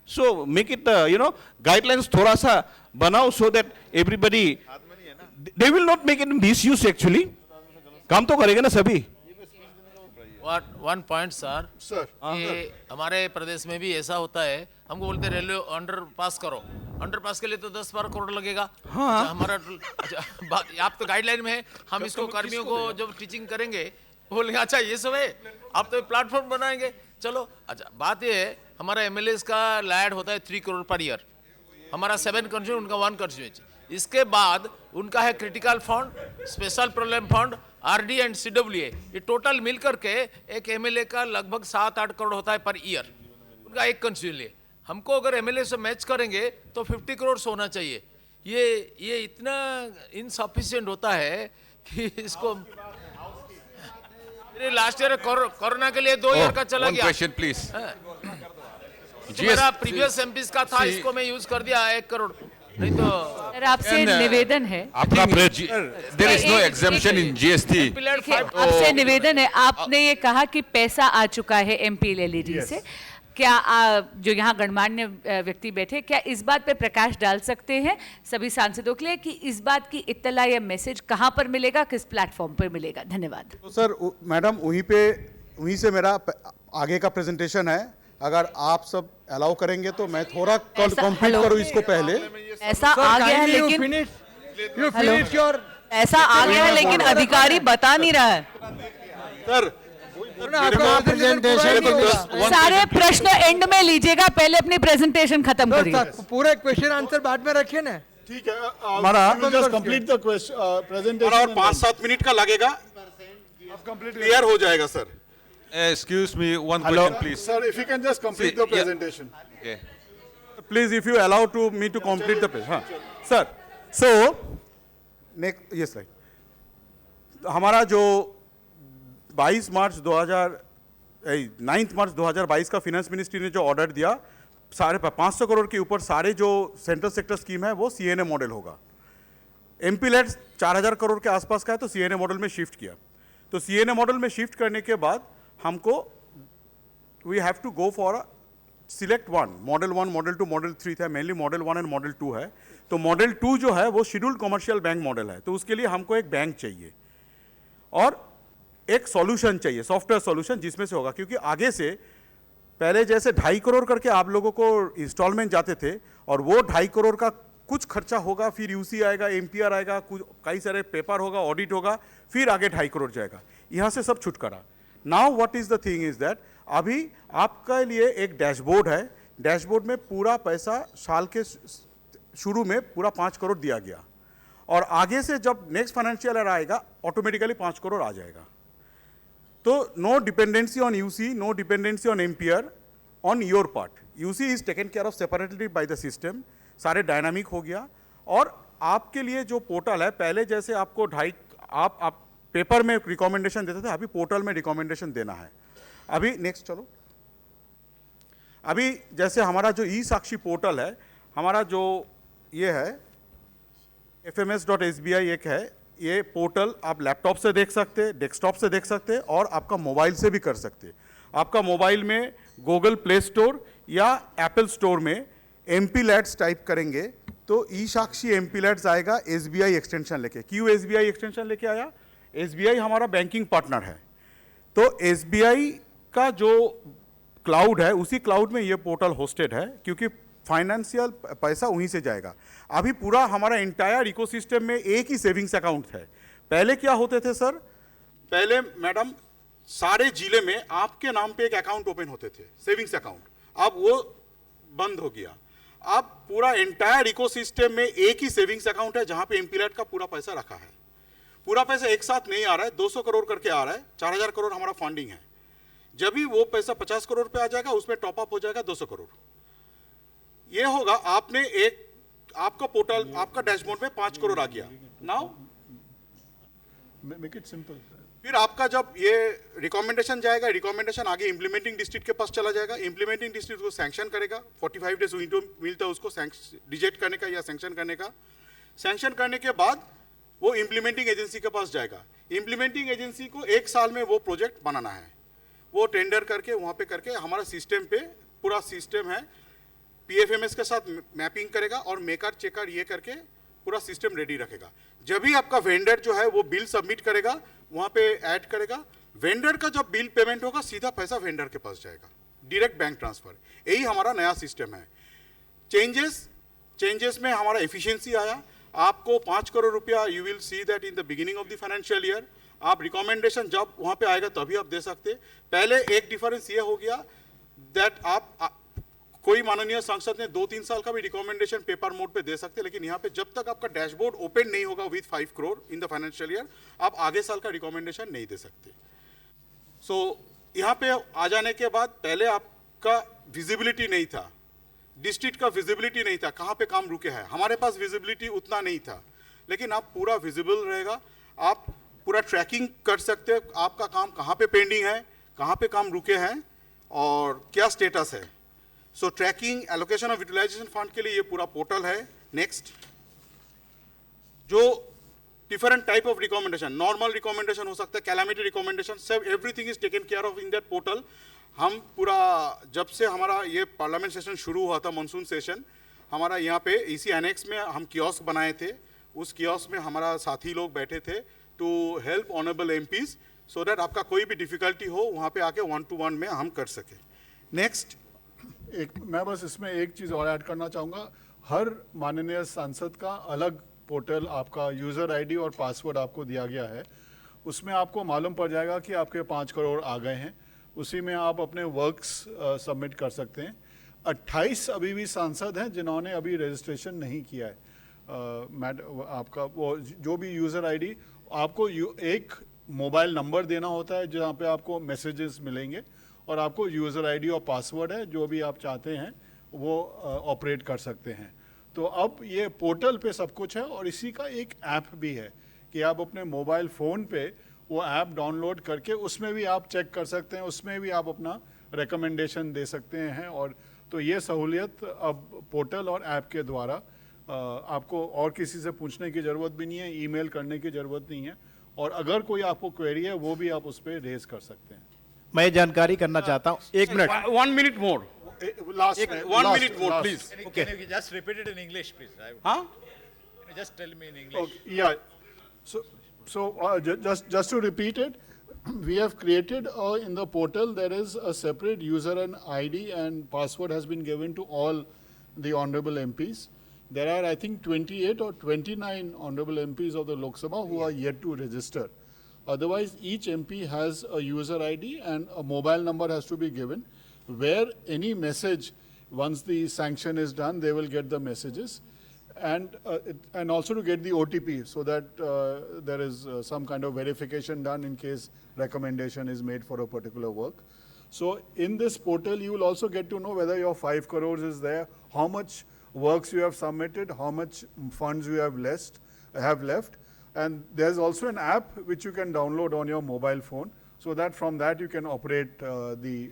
So make it, guidelines थोड़ा सा बनाओ so that everybody, they will not make it misuse actually. काम तो करेंगे ना सभी. One point, sir. Sir. ये हमारे प्रदेश में भी ऐसा होता है. हमको बोलते हैं रेलवे अंडर पास करो. अंडर पास के लिए तो 10-12 करोड़ लगेगा. हाँ. हमारा आप तो गाइडलाइन में हम इसको कर्मियों को जब टीचिंग करेंगे बोलेंगे अच्छा ये सब है. आप तो प्लेटफॉर्म बनाएंगे. चलो अच्छा बात ये है हमारा एमएलएस का लैड होता है 3 करोड़ पर ईयर. हमारा 7 कंस्टिट्यूएंसी उनका 1 कंस्टिट्यूएंसी. इसके बाद उनका है critical fund, special problem fund, RD and CWA. ये टोटल मिल करके एक एमएलए का लगभग 7-8 करोड़ होता है पर ईयर. उनका एक कंस्टिट्यूएंसी. हमको अगर एमएलए से मैच करेंगे तो 50 करोड़ होना चाहिए. ये इतना इनसफिशिएंट होता है कि इसको लास्ट ईयर कोरोना के लिए 2 ईयर का चला गया. Question please. मेरा प्रीवियस एमपीस का था इसको मैं यूज कर दिया 1 करोड़. नहीं तो सर आपसे निवेदन है. आपका there is no exemption in GST. आपसे निवेदन है. आपने ये कहा कि पैसा आ चुका है एमपीएलएलईडी से. क्या जो यहाँ गणमान्य व्यक्ति बैठे क्या इस बात पे प्रकाश डाल सकते हैं सभी सांसदों के लिए कि इस बात की इत्तला या मैसेज कहाँ पर मिलेगा, किस प्लेटफॉर्म पर मिलेगा? धन्यवाद. तो सर मैडम वहीं से मेरा आगे का प्रेजेंटेशन है. अगर आप सब अलाउ करेंगे तो मैं थोड़ा कंप्लीट करूं इसको पहले. ऐसा आ गया है लेकिन ऐसा आ गया है लेकिन अधिकारी बता नहीं रहा है. सर सारे प्रश्न एंड में लीजिएगा, पहले अपनी प्रेजेंटेशन खत्म करिए. पूरे क्वेश्चन आंसर बाद में रखिए ना. ठीक है. हमारा जस्ट कंप्लीट द प्रेजेंटेशन. और 5-7 मिनट का लगेगा. क्लियर हो जाएगा sir. Excuse me, one question, please. Sir, if you can just complete the presentation. Okay. Please, if you allow me to complete the presentation. Sir, so next, yes, right. हमारा जो 9 March 2022 का finance ministry ने जो order दिया, 550 करोड़ के ऊपर सारे जो सेंट्रल सेक्टर स्कीम है वो सीएनए मॉडल होगा. एमपीलैट्स 4000 करोड़ के आसपास का है तो सीएनए मॉडल में शिफ्ट किया. तो सीएनए मॉडल में शिफ्ट करने के बाद हमको we have to go for select model 1, model 2, model 3 था. मेनली मॉडल 1 एंड मॉडल 2 है. तो मॉडल 2 जो है वो शेड्यूल्ड कमर्शियल बैंक मॉडल है. तो उसके लिए हमको एक बैंक चाहिए और एक सॉल्यूशन चाहिए, सॉफ्टवेयर सॉल्यूशन जिसमें से होगा. क्योंकि आगे से पहले जैसे 2.5 करोड़ करके आप लोगों को इंस्टॉलमेंट जाते थे और वो 2.5 करोड़ का कुछ खर्चा होगा, फिर यूसी आएगा, एमपीआर आएगा, कई सारे पेपर होगा, ऑडिट होगा, फिर आगे 2.5 करोड़ जाएगा. यहाँ से सब छुटकारा. Now what is the thing is that अभी आपके लिए एक डैशबोर्ड है. डैशबोर्ड में पूरा पैसा साल के शुरू में पूरा 5 करोड़ दिया गया और आगे से जब नेक्स्ट फाइनेंशियल ईयर आएगा ऑटोमेटिकली 5 करोड़ आ जाएगा. तो no dependency on UC, no dependency on MPR on your part. UC is taken care of separately by the system. सारे डायनामिक हो गया. और आपके लिए जो पोर्टल है पहले जैसे आपको आप पेपर में रिकमेंडेशन देते थे, अभी पोर्टल में रिकमेंडेशन देना है. अभी नेक्स्ट चलो. अभी जैसे हमारा जो ई साक्षी पोर्टल है, हमारा जो ये है fms.sbi एक है. ये पोर्टल आप लैपटॉप से देख सकते हैं, डेस्कटॉप से देख सकते हैं और आपका मोबाइल से भी कर सकते हैं. आपका मोबाइल में गूगल प्ले स्टोर या एप्पल स्टोर में MPLADS टाइप करेंगे तो ई साक्षी MPLADS आएगा SBI एक्सटेंशन लेके. क्यों SBI एक्सटेंशन लेके आया? SBI हमारा बैंकिंग पार्टनर है. तो SBI का जो क्लाउड है उसी क्लाउड में ये पोर्टल होस्टेड है, क्योंकि फाइनेंशियल पैसा वहीं से जाएगा। अभी पूरा हमारा इंटायर इकोसिस्टम में एक ही सेविंग्स अकाउंट है। पहले क्या होते थे सर, पहले मैडम सारे जिले में आपके नाम पे एक अकाउंट ओपन होते थे, सेविंग्स अकाउंट, अब वो बंद हो गया। अब पूरा इंटायर इकोसिस्टम में एक ही सेविंग्स अकाउंट है जहां पे एमपीलैड का पूरा पैसा रखा है। पूरा पैसा एक साथ नहीं आ रहा है, 200 करोड़ करके आ रहा है, 4000 करोड़ हमारा फंडिंग है। जब भी वो पैसा 50 करोड़ पे आ जाएगा उसमें टॉप अप हो जाएगा 200 करोड़। ये होगा, आपने एक आपका पोर्टल, आपका डैशबोर्ड में 5 करोड़ आ गया। Now make it simple. फिर आपका जब ये रिकमेंडेशन जाएगा, रिकमेंडेशन आगे इंप्लीमेंटिंग डिस्ट्रिक्ट के पास चला जाएगा, इंप्लीमेंटिंग डिस्ट्रिक्ट को सैंक्शन करेगा, 45 डेज विंडो मिलता है उसको रिजेक्ट करने का या सैंक्शन करने का। सैंक्शन करने के बाद वो इंप्लीमेंटिंग एजेंसी के पास जाएगा। इंप्लीमेंटिंग एजेंसी को 1 साल में वो प्रोजेक्ट बनाना है, वो टेंडर करके वहाँ पे करके हमारा सिस्टम पे पूरा सिस्टम है, पीएफएमएस के साथ मैपिंग करेगा और मेकर चेकर ये करके पूरा सिस्टम रेडी रखेगा। जब भी आपका वेंडर जो है वो बिल सबमिट करेगा, वहाँ पे ऐड करेगा, वेंडर का जब बिल पेमेंट होगा सीधा पैसा वेंडर के पास जाएगा, डायरेक्ट बैंक ट्रांसफर। यही हमारा नया सिस्टम है। चेंजेस में हमारा एफिशिएंसी आया। आपको 5 करोड़ रुपया, you will see that in the beginning of the financial year. आप रिकमेंडेशन जब वहाँ पे आएगा तभी आप दे सकते। पहले एक डिफरेंस ये हो गया दैट आप कोई माननीय सांसद ने 2-3 साल का भी रिकमेंडेशन पेपर मोड पे दे सकते, लेकिन यहाँ पे जब तक आपका डैशबोर्ड ओपन नहीं होगा with 5 crore in the financial year, आप आगे साल का रिकमेंडेशन नहीं दे सकते। सो यहाँ पे आ जाने के बाद पहले आपका विजिबिलिटी नहीं था, डिस्ट्रिक्ट का विजिबिलिटी नहीं था, कहाँ पे काम रुके हैं। हमारे पास विजिबिलिटी उतना नहीं था, लेकिन आप पूरा विजिबल रहेगा, आप पूरा ट्रैकिंग कर सकते हैं, आपका काम कहाँ पे पेंडिंग है, कहाँ पे काम रुके हैं और क्या स्टेटस है। So tracking, allocation of utilisation fund के लिए ये पूरा पोर्टल है। नेक्स्ट, जो different type of recommendation, normal recommendation हो सकता है, कैलामिटी रिकमेंडेशन, सब everything is taken care of in that portal. हम पूरा, जब से हमारा ये पार्लियामेंट सेशन शुरू हुआ था, मानसून सेशन, हमारा यहाँ पे इसी एनेक्स में हम कियोस्क बनाए थे। उस कियोस्क में हमारा साथी लोग बैठे थे to help honourable MPs, so that आपका कोई भी डिफिकल्टी हो वहाँ पे आके 1-to-1 में हम कर सके। नेक्स्ट, मैं बस इसमें एक चीज़ और ऐड करना चाहूँगा। हर माननीय सांसद का अलग पोर्टल, आपका यूज़र आईडी और पासवर्ड आपको दिया गया है, उसमें आपको मालूम पड़ जाएगा कि आपके 5 करोड़ आ गए हैं। उसी में आप अपने वर्क्स सबमिट कर सकते हैं। 28 अभी भी सांसद हैं जिन्होंने अभी रजिस्ट्रेशन नहीं किया है। आपका वो जो भी यूज़र आईडी, आपको एक मोबाइल नंबर देना होता है जहाँ पे आपको मैसेजेस मिलेंगे, और आपको यूज़र आईडी और पासवर्ड है, जो भी आप चाहते हैं वो ऑपरेट कर सकते हैं। तो अब ये पोर्टल पे सब कुछ है, और इसी का एक ऐप भी है कि आप अपने मोबाइल फ़ोन पे वो ऐप डाउनलोड करके उसमें भी आप चेक कर सकते हैं, उसमें भी आप अपना रिकमेंडेशन दे सकते हैं। और तो ये सहूलियत अब पोर्टल और ऐप के द्वारा आपको और किसी से पूछने की ज़रूरत भी नहीं है, ईमेल करने की ज़रूरत नहीं है, और अगर कोई आपको क्वेरी है वो भी आप उस पर रेज कर सकते हैं। मैं जानकारी करना चाहता हूँ, 1 minute, 1 minute more, last 1 minute more please. Okay. Can you just repeat it in English, please? Huh? Just tell me in English. Okay, yeah. So just to repeat it, we have created in the portal there is a separate user and ID and password has been given to all the honorable MPs. There are, I think, 28 or 29 honorable MPs of the Lok Sabha who are yet to register. Otherwise, each MP has a user ID and a mobile number has to be given, where any message, once the sanction is done, they will get the messages, and also to get the OTP, so that there is some kind of verification done in case recommendation is made for a particular work. So in this portal, you will also get to know whether your 5 crores is there, how much works you have submitted, how much funds you have left. And there's also an app which you can download on your mobile phone, so that from that you can operate the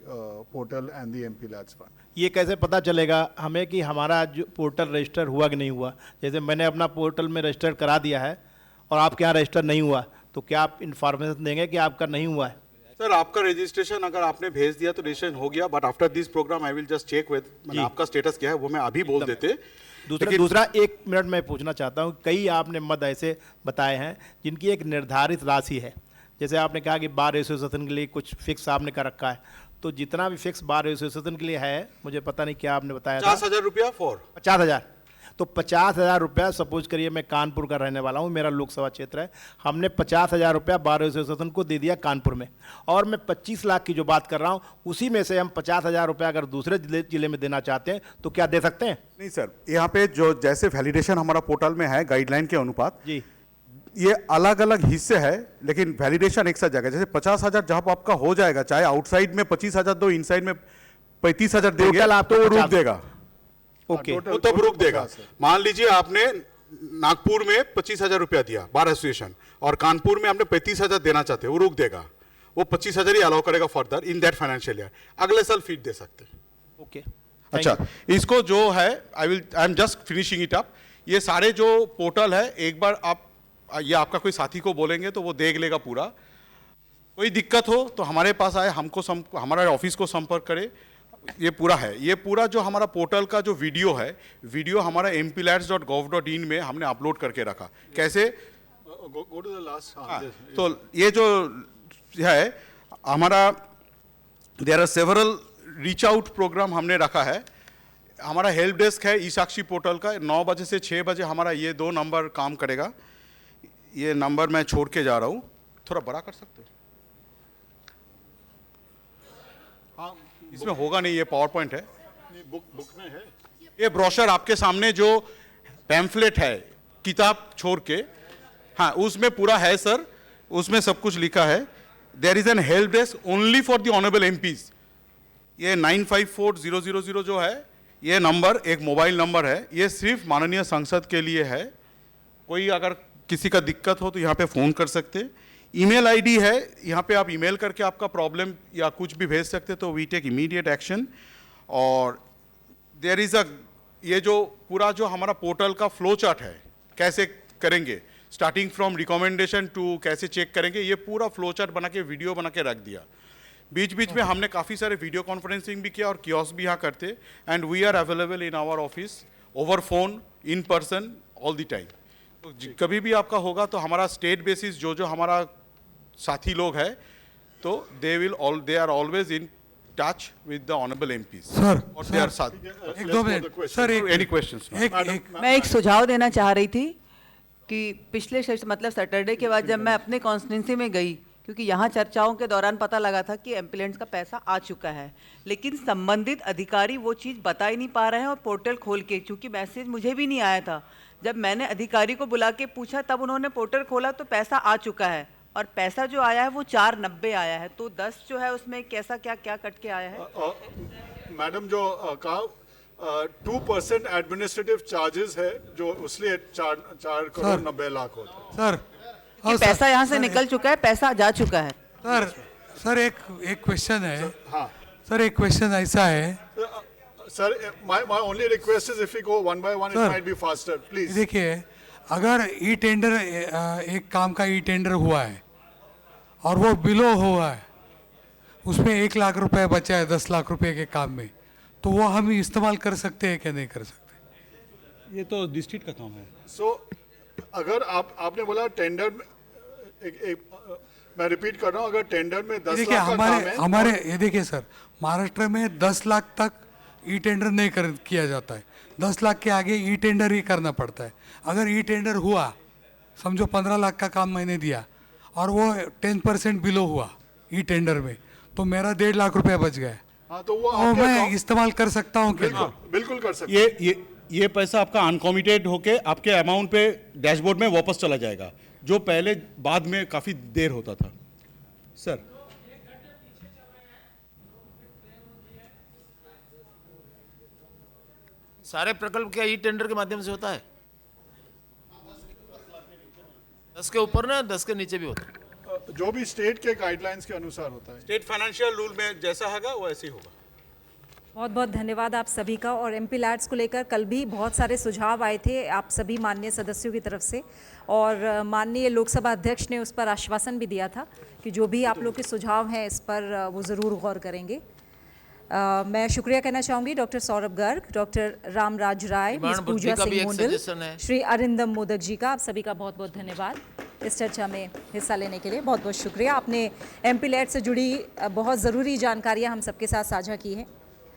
portal and the MP Lads Fund. ये कैसे पता चलेगा हमें कि हमारा जो portal register हुआ कि नहीं हुआ? जैसे मैंने अपना पोर्टल में रजिस्टर करा दिया है और आपके यहाँ रजिस्टर नहीं हुआ, तो क्या आप इन्फॉर्मेशन देंगे कि आपका नहीं हुआ है? सर, आपका रजिस्ट्रेशन अगर आपने भेज दिया तो रजिस्ट्रेशन हो गया, but after this programme I will just check with आपका स्टेटस क्या है, वो मैं अभी बोल देते। दूसरा 1 मिनट मैं पूछना चाहता हूँ, कई आपने मद ऐसे बताए हैं जिनकी एक निर्धारित राशि है, जैसे आपने कहा कि बार एसोसिएशन के लिए कुछ फिक्स आपने कर रखा है, तो जितना भी फिक्स बार एसोसिएशन के लिए है, मुझे पता नहीं क्या आपने बताया था, 50,000 रुपया फॉर 50,000। तो 50,000 रुपया, सपोज करिए मैं कानपुर का रहने वाला हूँ, मेरा लोकसभा क्षेत्र है, हमने 50,000 रुपया बार एसोसिएशन को दे दिया कानपुर में, और मैं 25 लाख की जो बात कर रहा हूँ, उसी में से हम 50,000 रुपया अगर दूसरे जिले में देना चाहते हैं तो क्या दे सकते हैं? नहीं सर, यहाँ पे जो जैसे वैलिडेशन हमारा पोर्टल में है गाइडलाइन के अनुपात जी, ये अलग अलग हिस्से है, लेकिन वैलिडेशन एक साथ जाएगा। जैसे 50,000 जहाँ पे आपका हो जाएगा, चाहे आउटसाइड में 25,000 दो, इनसाइड में 35,000 देंगे, आप तो वो रुक देगा। ओके, वो तब रुक देगा। मान लीजिए आपने नागपुर में 25,000 रुपया दिया बार एसोसिएशन, और कानपुर में आपने 35,000 देना चाहते हैं, वो रुक देगा। वो 25,000 ही अलाउ करेगा further in that financial year. अगले साल फीड दे सकते हैं। ओके, अच्छा, इसको जो है I am just finishing it up. ये सारे जो पोर्टल है, एक बार आप ये आपका कोई साथी को बोलेंगे तो वो देख लेगा पूरा। कोई दिक्कत हो तो हमारे पास आए, हमारा ऑफिस को संपर्क करे। ये पूरा है, ये पूरा जो हमारा पोर्टल का जो वीडियो है, वीडियो हमारा mplads.gov.in में हमने अपलोड करके रखा। कैसे? Go to the last. तो ये जो है हमारा, there are several reach out programme हमने रखा है। हमारा हेल्प डेस्क है ई साक्षी पोर्टल का, 9 बजे से 6 बजे हमारा ये 2 नंबर काम करेगा। ये नंबर मैं छोड़ के जा रहा हूँ, थोड़ा बड़ा कर सकते हो? हाँ, इसमें होगा नहीं, ये पावर पॉइंट है। बुक में है ये ब्रोशर आपके सामने जो पैम्फलेट है, किताब छोड़ के, हाँ उसमें पूरा है सर, उसमें सब कुछ लिखा है। There is an help desk only for the honourable MPs. ये 954000 जो है, ये नंबर एक मोबाइल नंबर है, ये सिर्फ माननीय संसद के लिए है। कोई अगर किसी का दिक्कत हो तो यहाँ पे फ़ोन कर सकते हैं। ईमेल आईडी है, यहाँ पे आप ईमेल करके आपका प्रॉब्लम या कुछ भी भेज सकते, तो वी टेक इमीडिएट एक्शन। और देयर इज़ ये जो पूरा जो हमारा पोर्टल का फ्लो चार्ट है, कैसे करेंगे, स्टार्टिंग फ्रॉम रिकमेंडेशन टू कैसे चेक करेंगे, ये पूरा फ्लो चार्ट बना के वीडियो बना के रख दिया। बीच बीच में हमने काफ़ी सारे वीडियो कॉन्फ्रेंसिंग भी किया और कियोस्क भी यहाँ करते, and we are available in our office over phone, in person, all the time. तो कभी भी आपका होगा तो हमारा स्टेट बेसिस जो हमारा साथी लोग हैं, तो they are always in touch with the honourable MPs. Sir, और दे आर साथ। एक 2 मिनट सर, एनी क्वेश्चंस? मैं एक सुझाव देना चाह रही थी कि पिछले मतलब सैटरडे के बाद जब मैं अपने कॉन्स्टिट्यूंसी में गई, क्योंकि यहाँ चर्चाओं के दौरान पता लगा था कि एम्बुलेंस का पैसा आ चुका है, लेकिन संबंधित अधिकारी वो चीज़ बता ही नहीं पा रहे हैं। और पोर्टल खोल के, क्योंकि मैसेज मुझे भी नहीं आया था, जब मैंने अधिकारी को बुला के पूछा तब उन्होंने पोर्टल खोला तो पैसा आ चुका है, और पैसा जो आया है वो 490 आया है। तो 10 जो है उसमें कैसा क्या कट के आया है? मैडम जो कहा 2% एडमिनिस्ट्रेटिव चार्जेस है, जो उसलिए 4 करोड़ 90 लाख होता है। सर, कि पैसा यहाँ से निकल चुका है, पैसा जा चुका है। सर एक क्वेश्चन है। हाँ सर, एक क्वेश्चन ऐसा है sir, my only request is if we go one by one, it might be faster, please. देखिए, अगर ई टेंडर एक काम का ई टेंडर हुआ है और वो बिलो हुआ है, उसमें 1 लाख रुपए बचा है 10 लाख रुपए के काम में, तो वो हम इस्तेमाल कर सकते हैं क्या नहीं कर सकते? ये तो डिस्ट्रिक्ट का काम है। So, अगर आपने बोला टेंडर में मैं रिपीट कर रहा हूँ, अगर टेंडर में 10 लाख का काम है, हमारे ये देखिए सर, महाराष्ट्र में 10 लाख तक ई टेंडर नहीं किया जाता है। 10 लाख के आगे ई टेंडर ही करना पड़ता है। अगर ई टेंडर हुआ, समझो 15 लाख का काम मैंने दिया और वो 10% बिलो हुआ ई टेंडर में, तो मेरा 1.5 लाख रुपया बच गया। हाँ, तो वो मैं इस्तेमाल कर सकता हूँ क्या? बिल्कुल कर सकते। ये पैसा आपका अनकॉमिटेड होके आपके अमाउंट पे डैशबोर्ड में वापस चला जाएगा, जो पहले बाद में काफी देर होता था। सर, सारे प्रकल्प क्या ई टेंडर के माध्यम से होता है? 10 के ऊपर ना 10 के नीचे भी होता है? जो भी स्टेट के गाइडलाइंस के अनुसार होता है। स्टेट फाइनेंशियल रूल में जैसा होगा वो ऐसे ही होगा। बहुत बहुत धन्यवाद आप सभी का। और एमपी लैड्स को लेकर कल भी बहुत सारे सुझाव आए थे आप सभी माननीय सदस्यों की तरफ से, और माननीय लोकसभा अध्यक्ष ने उस पर आश्वासन भी दिया था कि जो भी आप लोग के सुझाव हैं इस पर वो ज़रूर गौर करेंगे। मैं शुक्रिया कहना चाहूँगी डॉक्टर सौरभ गर्ग, डॉक्टर रामराज राय, मिस पूजा सिंह मुंडल, श्री अरिंदम मोदक जी का। आप सभी का बहुत बहुत धन्यवाद। इस चर्चा में हिस्सा लेने के लिए बहुत बहुत शुक्रिया। आपने MP लैड से जुड़ी बहुत ज़रूरी जानकारियाँ हम सबके साथ साझा की हैं।